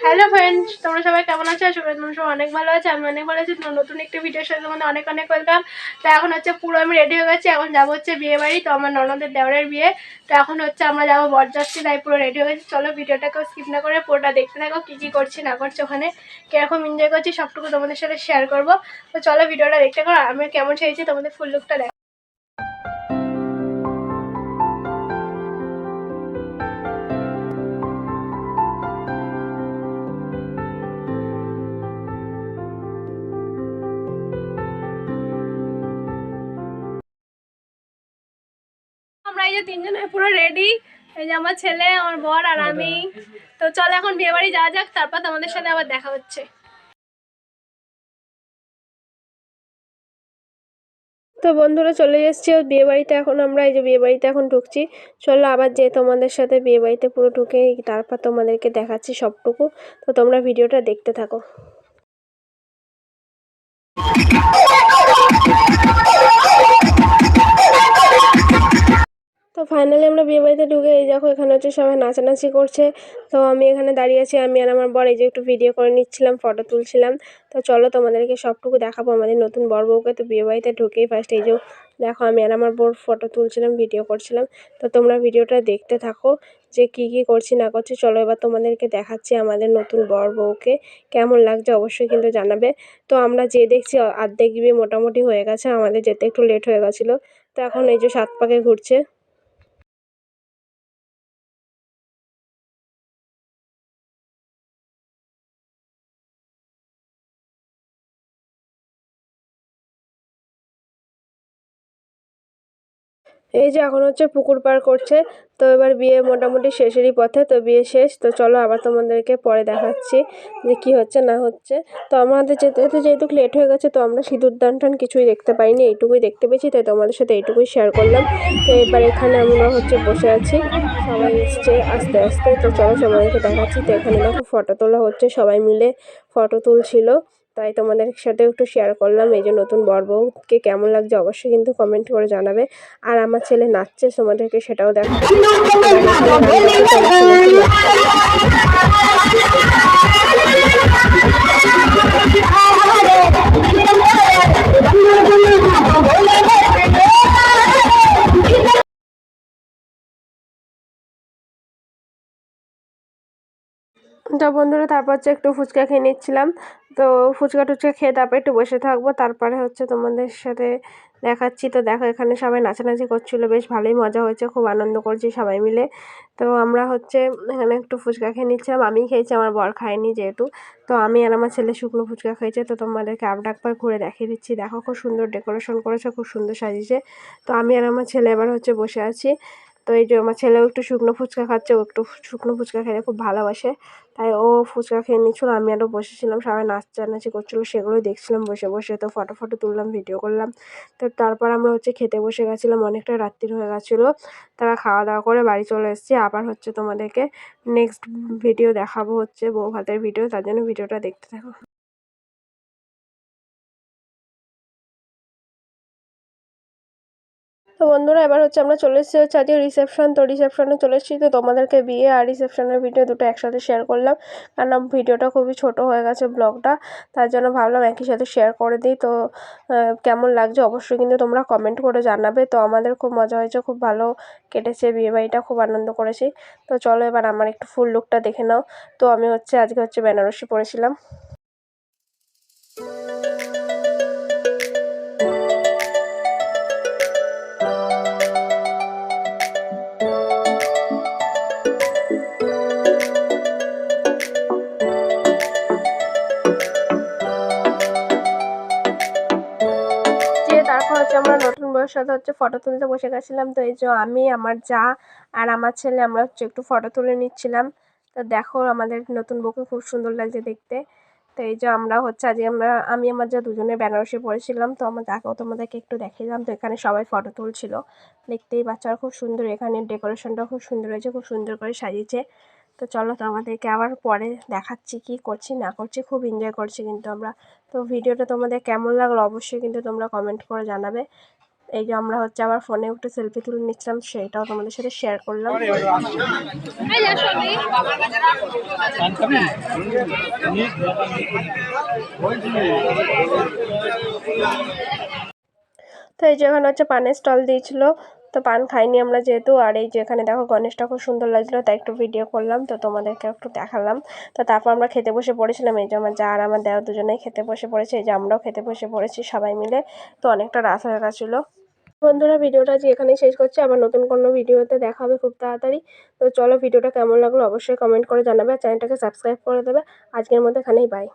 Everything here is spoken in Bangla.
হ্যালো ফ্রেন্ডস, তোমরা সবাই কেমন আছো? আশা করি তোমরা সবাই অনেক ভালো আছে। আমি অনেক ভালো আছি। তো নতুন একটি ভিডিওর সাথে তোমাদের অনেক অনেক ওয়েলকাম। তো এখন হচ্ছে পুরো আমি রেডি হয়ে গেছি। এখন যাবো হচ্ছে বিয়ে বাড়ি। তো আমার ননদের দেওরের বিয়ে। তো এখন হচ্ছে আমরা যাবো বরযাত্রী, তাই পুরো রেডি হয়ে গেছি। চলো ভিডিওটাকেও স্কিপ না করে পুরোটা দেখতে থাকো। কী কী করছি না করছি, ওখানে কীরকম এনজয় করছি সবটুকু তোমাদের সাথে শেয়ার করবো। তো চলো ভিডিওটা দেখতে থাকো। আমি কেমন সেরেছি তোমাদের ফুল লুকটা দেখো। আমরা এই যে তিনজনে পুরো রেডি। এই যে আমার ছেলে, আমার বর আর আমি। তো চলো এখন বিয়ে বাড়ি যাওয়া যাক, তারপর তোমাদের সাথে আবার দেখা হচ্ছে। তো বন্ধুরা চলে এসেছি বিয়ে বাড়িতে। এখন আমরা এই যে বিয়ে বাড়িতে এখন ঢুকছি। চলো আবার যে তোমাদের সাথে বিয়ে বাড়িতে পুরো ঢুকে তারপর তোমাদেরকে দেখাচ্ছি সবটুকু। তো তোমরা ভিডিওটা দেখতে থাকো। তো ফাইনালি আমরা বিয়ে বাড়িতে ঢুকে এই দেখো এখানে হচ্ছে সবাই নাচানাচি করছে। তো আমি এখানে দাঁড়িয়ে আছি, আমি আর আমার বর এই যে একটু ভিডিও করে নিচ্ছিলাম, ফটো তুলছিলাম। তো চলো তোমাদেরকে সবটুকু দেখাবো আমাদের নতুন বর বউকে। তো বিয়ে বাড়িতে ঢুকেই ফার্স্ট এই যে দেখো আমি আর আমার বর ফটো তুলছিলাম, ভিডিও করছিলাম। তো তোমরা ভিডিওটা দেখতে থাকো যে কি কি করছি না করছি। চলো এবার তোমাদেরকে দেখাচ্ছি আমাদের নতুন বর বউকে কেমন লাগছে, অবশ্যই কিন্তু জানাবে। তো আমরা যে দেখছি অর্ধেক বিয়ে মোটামুটি হয়ে গেছে, আমাদের যেতে একটু লেট হয়ে গেছিলো। তো এখন এই যে 7 পাকে ঘুরছে। এই যে এখন হচ্ছে পুকুর পার করছে। তো এবার বিয়ে মোটামুটি শেষেরই পথে। তো বিয়ে শেষ। তো চলো আবার তোমাদেরকে পরে দেখাচ্ছি যে কি হচ্ছে না হচ্ছে। তো আমাদের যেহেতু লেট হয়ে গেছে, তো আমরা সিঁদুর দান টান কিছুই দেখতে পাইনি, এইটুকুই দেখতে পেয়েছি। তাই তোমাদের সাথে এইটুকুই শেয়ার করলাম। তো এবার এখানে আমরা হচ্ছে বসে আছি, সবাই এসছে আস্তে আস্তে। তো চলো তোমাদেরকে দেখাচ্ছি। তো এখানে দেখো ফটো তোলা হচ্ছে, সবাই মিলে ফটো তুলছিল, তাই তোমাদের সাথে একটু শেয়ার করলাম। এই যে নতুন বর বউকে কেমন লাগছে অবশ্যই কিন্তু কমেন্ট করে জানাবে। আর আমার ছেলে নাচছে, তোমাদেরকে সেটাও দেখাচ্ছি। তো বন্ধুরা তারপর হচ্ছে একটু ফুচকা খেয়ে নিচ্ছিলাম। তো ফুচকা টুচকা খেয়ে তারপর একটু বসে থাকবো, তারপরে হচ্ছে তোমাদের সাথে দেখাচ্ছি। তো দেখো এখানে সবাই নাচানাচি করছিলো, বেশ ভালোই মজা হয়েছে, খুব আনন্দ করছি সবাই মিলে। তো আমরা হচ্ছে এখানে একটু ফুচকা খেয়ে নিচ্ছিলাম, আমিই খেয়েছি, আমার বর খায়নি যেহেতু। তো আমি আর আমার ছেলে শুকনো ফুচকা খেয়েছে। তো তোমাদেরকে একবার ঘুরে দেখিয়ে দিচ্ছি। দেখো খুব সুন্দর ডেকোরেশন করেছে, খুব সুন্দর সাজিয়েছে। তো আমি আর আমার ছেলে এবার হচ্ছে বসে আছি। তো এই যে আমার ছেলেও একটু শুকনো ফুচকা খাচ্ছে, ও একটু শুকনো ফুচকা খেতে খুব ভালোবাসে, তাই ও ফুচকা খেয়ে নিচ্ছিল, আমি আরও বসেছিলাম, সবাই নাচানাচি করছিলো, সেগুলোই দেখছিলাম বসে বসে। তো ফটো তুললাম, ভিডিও করলাম। তো তারপর আমরা হচ্ছে খেতে বসে গেছিলাম, অনেকটা রাত্রির হয়ে গেছিলো। তারা খাওয়া দাওয়া করে বাড়ি চলে এসেছি। আবার হচ্ছে তোমাদেরকে নেক্সট ভিডিও দেখাবো, হচ্ছে বউ ভাতের ভিডিও, তার জন্য ভিডিওটা দেখতে থাকো। তো বন্ধুরা এবার হচ্ছে আমরা চলে এসেছি হচ্ছে আজকে রিসেপশন। তো রিসেপশনে চলে এসেছি। তো তোমাদেরকে বিয়ে আর রিসেপশনের ভিডিও দুটো একসাথে শেয়ার করলাম, কারণ ভিডিওটা খুবই ছোট হয়ে গেছে ব্লগটা, তার জন্য ভাবলাম একই সাথে শেয়ার করে দিই। তো কেমন লাগছে অবশ্যই কিন্তু তোমরা কমেন্ট করে জানাবে। তো আমাদের খুব মজা হয়েছে, খুব ভালো কেটেছে বিয়েবাড়িটা, খুব আনন্দ করেছি। তো চলো এবার আমার একটু ফুল লুকটা দেখে নাও। তো আমি হচ্ছে আজকে হচ্ছে বেনারসি পরেছিলাম। তারপর হচ্ছে আমরা নতুন বউয়ের সাথে হচ্ছে ফটো তুলতে বসে গেছিলাম। তো এই যে আমি, আমার যা আর আমার ছেলে, আমরা হচ্ছে একটু ফটো তুলে নিচ্ছিলাম। তো দেখো আমাদের নতুন বউকে খুব সুন্দর লাগছে দেখতে। তো এই যে আমরা হচ্ছে আজকে আমি আমার যা দুজনে বেনারসি পরেছিলাম। তো আমার যাকেও তোমাদেরকে একটু দেখিলাম। তো এখানে সবাই ফটো তুলছিল, দেখতেই বাচ্চারা খুব সুন্দর, এখানে ডেকোরেশনটা খুব সুন্দর হয়েছে, খুব সুন্দর করে সাজিয়েছে। তো চলো তোমাদেরকে আবার পরে দেখাচ্ছি কি করছি না করছি, খুব এনজয় করছি কিন্তু আমরা। তো ভিডিওটা তোমাদের কেমন লাগলো অবশ্যই কিন্তু তোমরা কমেন্ট করে জানাবে। এই যে আমরা হচ্ছে আবার ফোনে একটু সেলফি তুলে নিচ্ছিলাম, সেইটাও তোমাদের সাথে শেয়ার করলাম। তো এই যে এখানে হচ্ছে পানের স্টল দিয়েছিল, তো পান খাইনি আমরা যেহেতু। আর এই যে এখানে দেখো গণেশটা খুব সুন্দর লাগছিলো, তাই একটু ভিডিও করলাম, তো তোমাদেরকে একটু দেখালাম। তো তারপর আমরা খেতে বসে পড়েছিলাম। এই যে আমার যা আর আমার দেওয়া দুজনেই খেতে বসে পড়েছে, এই যে আমরাও খেতে বসে পড়েছি সবাই মিলে। তো অনেকটা রাত হয়ে গেছিলো। বন্ধুরা, ভিডিওটা আজ এখানেই শেষ করছি, আবার নতুন কোনো ভিডিওতে দেখা হবে খুব তাড়াতাড়ি। তো চলো, ভিডিওটা কেমন লাগলো অবশ্যই কমেন্ট করে জানাবে, আর চ্যানেলটাকে সাবস্ক্রাইব করে দেবে। আজকের মতো এখানেই বাই।